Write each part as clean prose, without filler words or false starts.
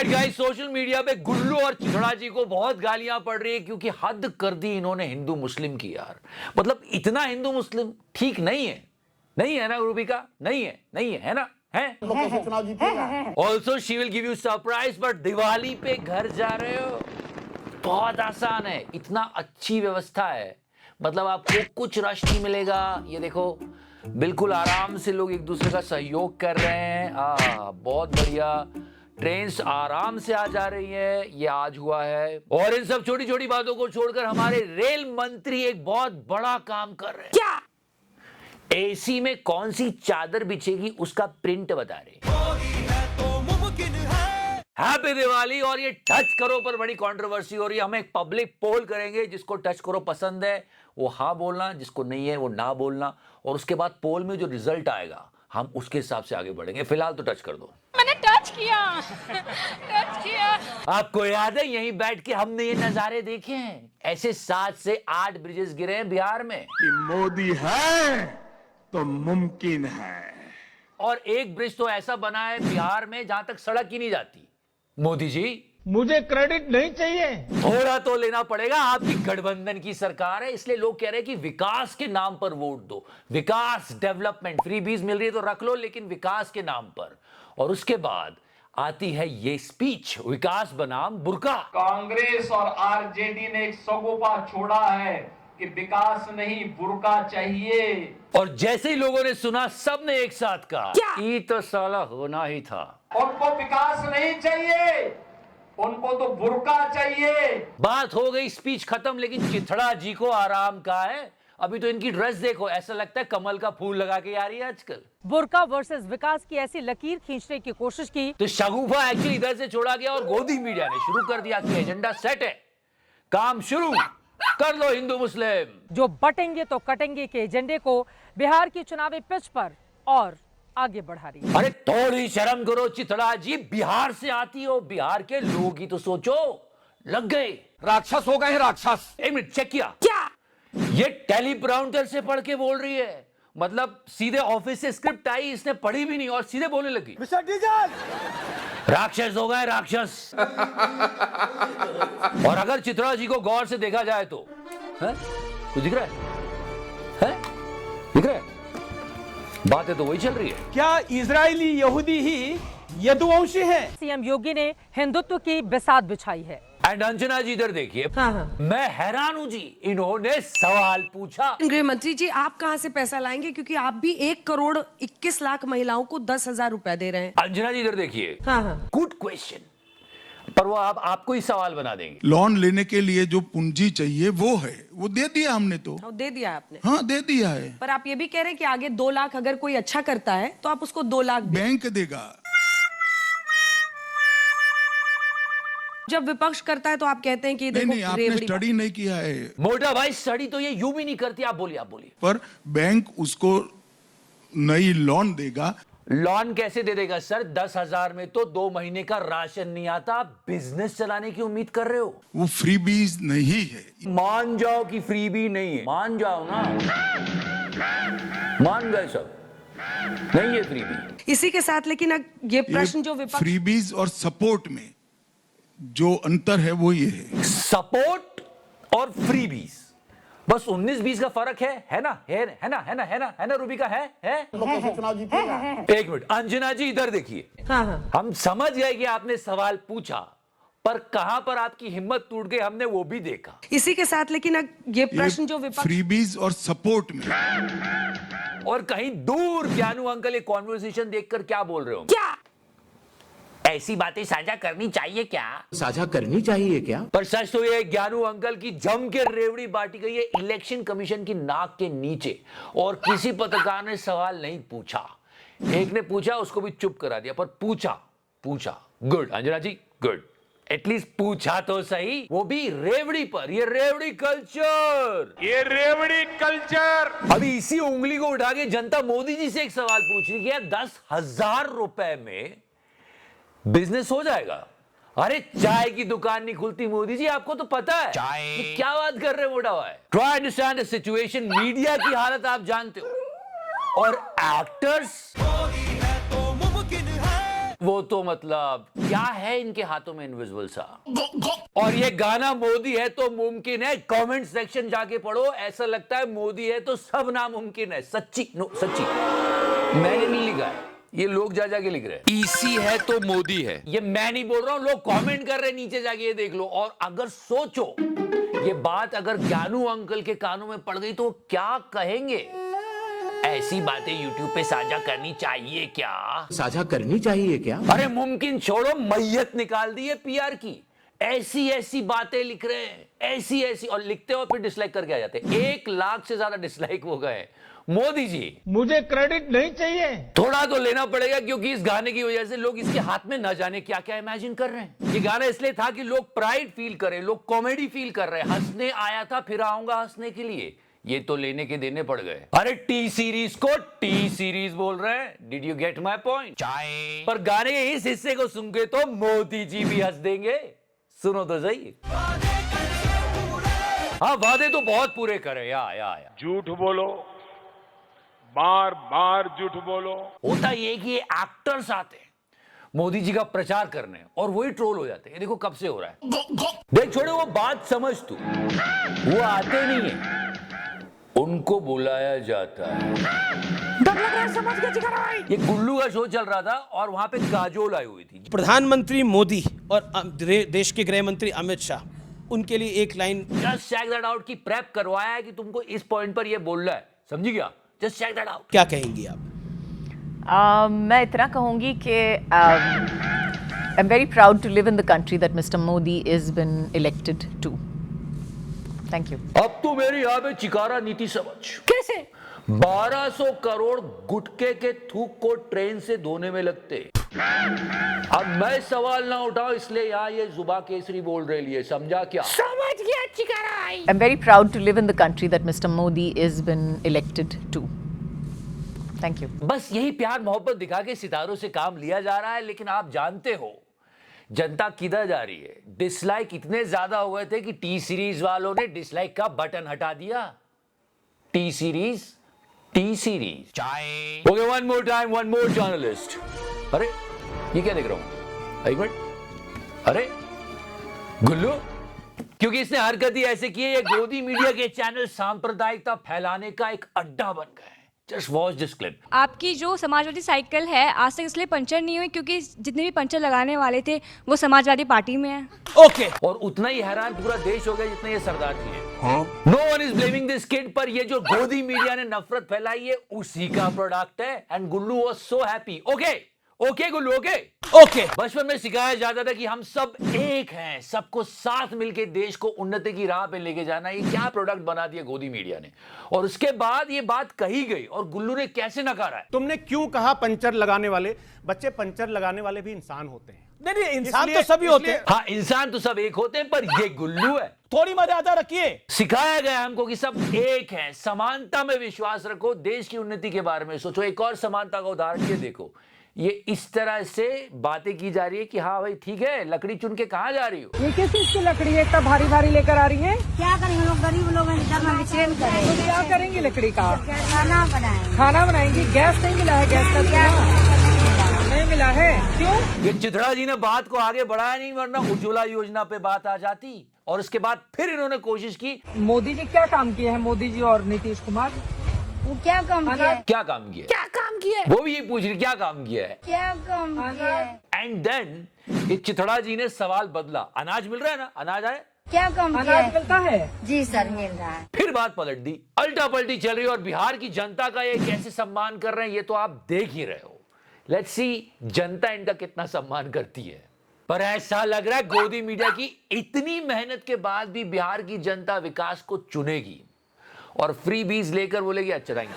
Alright guys, social media पे गुल्लू और चिथड़ा जी को बहुत गालियां पड़ रही है क्योंकि हद कर दी इन्होंने हिंदू मुस्लिम की यार। मतलब इतना हिंदू मुस्लिम ठीक नहीं है। नहीं है ना रूबिका? नहीं है ना? है also she will give you surprise, but Diwali पे घर जा रहे हो? बहुत आसान है, इतना अच्छी व्यवस्था है। मतलब आपको कुछ रश नहीं मिलेगा। ये देखो, बिल्कुल आराम से लोग एक दूसरे का सहयोग कर रहे हैं। बहुत बढ़िया। ट्रेन्स आराम से आ जा रही है। ये आज हुआ है। और इन सब छोटी छोटी बातों को छोड़कर हमारे रेल मंत्री एक बहुत बड़ा काम कर रहे हैं। क्या? एसी में कौन सी चादर बिछेगी उसका प्रिंट बता रहे। हैप्पी दिवाली। और ये टच करो पर बड़ी कंट्रोवर्सी हो रही है। हम एक पब्लिक पोल करेंगे, जिसको टच करो पसंद है वो हाँ बोलना, जिसको नहीं है वो ना बोलना। और उसके बाद पोल में जो रिजल्ट आएगा हम उसके हिसाब से आगे बढ़ेंगे। फिलहाल तो टच कर दो। मैंने टच किया। आपको याद है यहीं बैठ के हमने ये नजारे देखे हैं? ऐसे 7 से 8 ब्रिजेस गिरे हैं बिहार में। कि मोदी है तो मुमकिन है। और एक ब्रिज तो ऐसा बना है बिहार में जहां तक सड़क ही नहीं जाती। मोदी जी, मुझे क्रेडिट नहीं चाहिए। थोड़ा तो लेना पड़ेगा। आपकी गठबंधन की सरकार है, इसलिए लोग कह रहे हैं कि विकास के नाम पर वोट दो। विकास, डेवलपमेंट, फ्रीबीज मिल रही है तो रख लो, लेकिन विकास के नाम पर। और उसके बाद आती है ये स्पीच, विकास बनाम बुर्का। कांग्रेस और आरजेडी ने एक सगोपा छोड़ा है कि विकास नहीं बुर्का चाहिए। और जैसे ही लोगों ने सुना, सब ने एक साथ कहा ये तो साला होना ही था। उनको विकास नहीं चाहिए, उनको तो बुर्का चाहिए। बात हो गई, स्पीच खत्म। लेकिन चिथड़ा जी को आराम कहाँ है? अभी तो इनकी ड्रेस देखो, ऐसा लगता है कमल का फूल लगा के आ रही है आजकल। बुर्का वर्सेस विकास की ऐसी लकीर खींचने की कोशिश की तो शगुफा एक्चुअली इधर से छोड़ा गया और गोदी मीडिया ने शुरू कर दिया कि एजेंडा सेट है, काम शुरू कर लो हिंदू मुस्लिम। जो बटेंगे तो कटेंगे के एजेंडे को बिहार की चुनावी पिच पर और आगे बढ़ा रही है। अरे थोड़ी शर्म करो चिथड़ा जी, बिहार से आती हो, बिहार के लोग ही तो सोचो। लग गए, राक्षस हो गए हैं, राक्षस। एक मिनट, चेक किया क्या? ये टेलीप्राउंटर से पढ़ के बोल रही है। मतलब सीधे ऑफिस से स्क्रिप्ट आई, इसने पढ़ी भी नहीं और सीधे बोलने लगी। राक्षस हो गए, राक्षस। और अगर चित्रा जी को गौर से देखा जाए तो कुछ दिख रहा है? दिख रहा है? बातें तो वही चल रही है। क्या इजरायली यहूदी ही यदुवंशी हैं? सीएम योगी ने हिंदुत्व की बिसात बिछाई है। एंड अंजना जी इधर देखिए। हाँ। मैं हैरान हूं जी, इन्होंने सवाल पूछा। गृह मंत्री जी, आप कहां से पैसा लाएंगे, क्योंकि आप भी 1,21,00,000 महिलाओं को 10,000 रुपया दे रहे हैं। अंजना जी इधर देखिए। हाँ। Good question. पर वो आपको ही सवाल बना देंगे। लोन लेने के लिए जो पूंजी चाहिए वो है, वो दे दिया हमने तो। दे दिया है आपने? हाँ, दे दिया है। पर आप ये भी कह रहे हैं कि आगे 2 लाख अगर कोई अच्छा करता है तो आप उसको 2 लाख बैंक देगा। जब विपक्ष करता है तो आप कहते हैं कि देखो, नहीं, आपने स्टडी नहीं किया है। मोटा भाई, स्टडी तो ये यूं भी नहीं करती। आप बोलिए। पर बैंक उसको नई लोन देगा। लोन कैसे दे देगा सर? 10,000 में तो 2 महीने का राशन नहीं आता। बिजनेस चलाने की उम्मीद कर रहे हो? वो फ्रीबीज नहीं है। मान जाओ कि फ्रीबी नहीं है, मान जाओ ना। मान गए सब, नहीं है फ्रीबी। इसी के साथ लेकिन ये प्रश्न जो विपक्ष फ्रीबीज और सपोर्ट में जो अंतर है वो ये है। सपोर्ट और फ्रीबीज, बस 19-20 का फर्क है ना? है ना रूबिका? है? एक मिनट, अंजना जी इधर देखिए। हाँ। हम समझ गए कि आपने सवाल पूछा, पर कहां पर आपकी हिम्मत टूट गई हमने वो भी देखा। इसी के साथ लेकिन ये प्रश्न जो विपक्ष फ्रीबीज और सपोर्ट में। और कहीं दूर ज्ञानू अंकल एक कॉन्वर्सेशन देखकर क्या बोल रहे हो? क्या ऐसी बातें साझा करनी चाहिए क्या? साझा करनी चाहिए क्या? पर सच तो ये ज्ञानू अंकल की जम के रेवड़ी बांटी गई है इलेक्शन कमीशन की नाक के नीचे। और किसी पत्रकार ने सवाल नहीं पूछा। एक ने पूछा, उसको भी चुप करा दिया, पर पूछा। गुड अंजना जी, गुड। एटलीस्ट पूछा तो सही, वो भी रेवड़ी पर। ये रेवड़ी कल्चर। अभी इसी उंगली को उठा के जनता मोदी जी से एक सवाल पूछ रही है, 10,000 रुपए में बिजनेस हो जाएगा? अरे चाय की दुकान नहीं खुलती मोदी जी, आपको तो पता है। ये क्या बात कर रहे हैं मोटा भाई? Try understand the situation. Media की हालत आप जानते हो, और एक्टर्स वो तो मतलब क्या है इनके हाथों में इनविजिबल सा। और ये गाना मोदी है तो मुमकिन है, कमेंट सेक्शन जाके पढ़ो, ऐसा लगता है मोदी है तो सब नामुमकिन है। सच्ची सच्ची मैंने नहीं लिखा है, ये लोग जा जाके लिख रहे हैं। ईसी है तो मोदी है, ये मैं नहीं बोल रहा हूं, लोग कमेंट कर रहे हैं नीचे जाके, ये देख लो। और अगर सोचो ये बात अगर ज्ञानू अंकल के कानों में पड़ गई तो क्या कहेंगे? ऐसी बातें YouTube पे साझा करनी चाहिए क्या? साझा करनी चाहिए क्या? अरे मुमकिन छोड़ो, मैयत निकाल दी है PR की। ऐसी ऐसी बातें लिख रहे हैं, ऐसी ऐसी, और लिखते हो फिर डिसलाइक करके आ जाते हैं। 1 लाख से ज्यादा डिसलाइक हो गए। मोदी जी मुझे क्रेडिट नहीं चाहिए। थोड़ा तो लेना पड़ेगा, क्योंकि इस गाने की वजह से लोग इसके हाथ में न जाने क्या क्या इमेजिन कर रहे हैं। ये गाना इसलिए था कि लोग प्राइड फील करें, लोग कॉमेडी फील कर रहे हैं। हंसने आया था फिर आऊंगा हंसने के लिए, ये तो लेने के देने पड़ गए। अरे टी सीरीज को टी सीरीज बोल रहे हैं। Did you get my point? चाय पर गाने के इस हिस्से को सुन के तो मोदी जी भी हंस देंगे। सुनो तो सही। हाँ वादे तो बहुत पूरे करे या। झूठ बोलो, बार बार झूठ बोलो। होता ये कि ये एक्टर्स आते हैं मोदी जी का प्रचार करने और वही ट्रोल हो जाते हैं। ये देखो कब से हो रहा है। देख छोड़े वो बात समझ तू, वो आते नहीं है, उनको बुलाया जाता है। समझ गया। ये गुल्लू का शो चल रहा था और वहां पे काजोल आई हुई थी। प्रधानमंत्री मोदी और देश के गृह मंत्री अमित शाह, उनके लिए एक line just check that out की प्रेप करवाया है कि तुमको इस पॉइंट पर ये बोलना है, समझी क्या? Just check that out. क्या कहेंगी आप? मैं इतना कहूंगी कि I am very proud to live in the country that mister Modi is been elected to. Thank you. अब तो मेरी यहाँ पे चिकारा नीति समझ। कैसे? 1200 करोड़ गुटके के थूक को ट्रेन से धोने में लगते। अब मैं सवाल ना उठाऊं इसलिए यहाँ ये जुबा केसरी बोल रही है, समझा क्या? समझ गया चिकारा। I am very proud to live in the country that mister Modi is been elected to. Thank you. बस यही प्यार मोहब्बत दिखा के सितारों से काम लिया जा रहा है, लेकिन आप जानते हो जनता किधर जा रही है? डिसलाइक इतने ज्यादा हुए थे कि टी सीरीज वालों ने डिसलाइक का बटन हटा दिया। टी सीरीज चाय। Okay one more time, one more journalist. अरे ये क्या देख रहा हूं? एक मिनट। अरे गुल्लू, क्योंकि इसने हरकत ही ऐसे की है, ये गोदी मीडिया के चैनल सांप्रदायिकता फैलाने का एक अड्डा बन गए। Just watch this clip. आपकी जो समाजवादी साइकिल है आज तक इसलिए पंचर नहीं हुई क्योंकि जितने भी पंचर लगाने वाले थे वो समाजवादी पार्टी में है। ओके। और उतना ही हैरान पूरा देश हो गया जितना ये सरदार जी है। No one is blaming this kid, पर ये जो गोदी मीडिया ने नफरत फैलाई है उसी का प्रोडक्ट है। And Gullu was so happy. Okay Gullu, okay. बचपन में सिखाया जाता था कि हम सब एक हैं, सबको साथ मिलकर देश को उन्नति की राह पे लेके जाना। ये क्या प्रोडक्ट बना दिया गोदी मीडिया ने, और उसके बाद ये बात कही गई और गुल्लू ने कैसे नकारा है। तुमने क्यों कहा पंचर लगाने वाले? बच्चे, पंचर लगाने वाले भी इंसान होते हैं। नहीं, इंसान तो सभी होते हैं। हाँ, इंसान तो सब एक होते हैं, पर ये गुल्लू है। थोड़ी मर्यादा रखिए। सिखाया गया हमको कि सब एक हैं, समानता में विश्वास रखो, देश की उन्नति के बारे में सोचो। एक और समानता का उदाहरण ये देखो, ये इस तरह से बातें की जा रही है कि हाँ भाई ठीक है, लकड़ी चुन के कहाँ जा रही हो? ये किस चीज की लकड़ी है, इतना भारी भारी लेकर आ रही है? क्या करेंगे लोग, गरीब लोग तो क्या करेंगे लकड़ी का? खाना बनाएंगे। खाना बनाएंगे। गैस नहीं मिला है? गैस का नहीं मिला है, क्यों? ये चित्रा जी ने बात को आगे बढ़ाया नहीं, वरना उज्ज्वला योजना पे बात आ जाती। और उसके बाद फिर इन्होंने कोशिश की। मोदी जी क्या काम किए हैं? मोदी जी और नीतीश कुमार वो क्या काम किया है? क्या काम किया? क्या काम किए? वो भी ये पूछ रही क्या काम किया है। क्या काम किया है? एंड देन ये चिथड़ा जी ने सवाल बदला। अनाज मिल रहा है ना? अनाज आए? क्या काम किया अनाज है? मिलता है? जी सर, मिल रहा है। फिर बात पलट दी, अल्टा पलटी चल रही है। और बिहार की जनता का ये कैसे सम्मान कर रहे हैं ये तो आप देख ही रहे हो। लेट्स सी जनता इनका कितना सम्मान करती है। पर ऐसा लग रहा है गोदी मीडिया की इतनी मेहनत के बाद भी बिहार की जनता विकास को चुनेगी और फ्री बीज लेकर बोलेगी अच्छा thank you.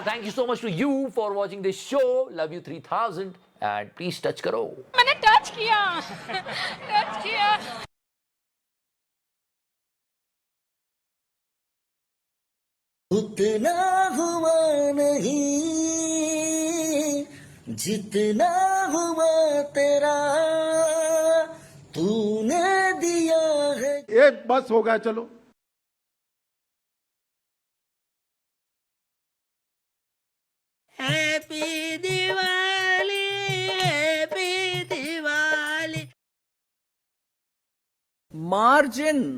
Thank you so much to you for watching this show. Love you 3000 and please touch करो। मैंने टच किया। उतना हुआ नहीं जितना हुआ तेरा, तूने दिया है। एक बस हो गया, चलो। Happy Diwali, margin